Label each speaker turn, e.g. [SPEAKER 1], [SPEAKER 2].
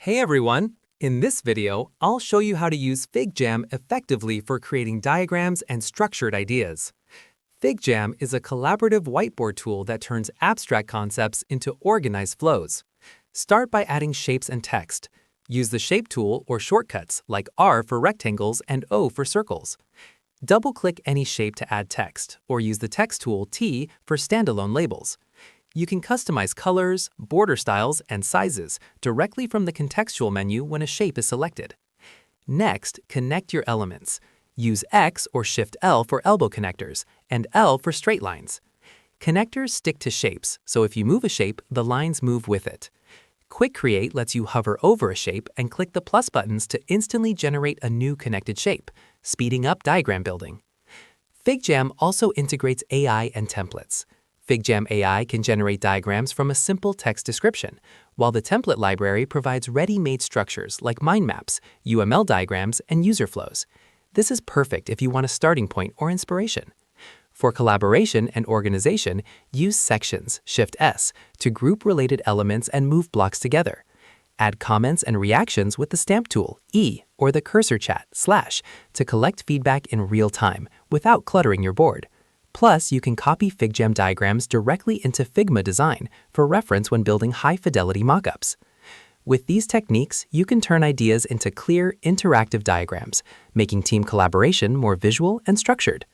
[SPEAKER 1] Hey everyone! In this video, I'll show you how to use FigJam effectively for creating diagrams and structured ideas. FigJam is a collaborative whiteboard tool that turns abstract concepts into organized flows. Start by adding shapes and text. Use the Shape tool or shortcuts like R for rectangles and O for circles. Double-click any shape to add text, or use the Text tool T for standalone labels. You can customize colors, border styles, and sizes directly from the contextual menu when a shape is selected. Next, connect your elements. Use X or Shift-L for elbow connectors and L for straight lines. Connectors stick to shapes, so if you move a shape, the lines move with it. Quick Create lets you hover over a shape and click the plus buttons to instantly generate a new connected shape, speeding up diagram building. FigJam also integrates AI and templates. FigJam AI can generate diagrams from a simple text description, while the template library provides ready-made structures like mind maps, UML diagrams, and user flows. This is perfect if you want a starting point or inspiration. For collaboration and organization, use Sections, Shift-S, to group related elements and move blocks together. Add comments and reactions with the Stamp tool, E, or the Cursor chat, / to collect feedback in real time without cluttering your board. Plus, you can copy FigJam diagrams directly into Figma Design for reference when building high-fidelity mockups. With these techniques, you can turn ideas into clear, interactive diagrams, making team collaboration more visual and structured.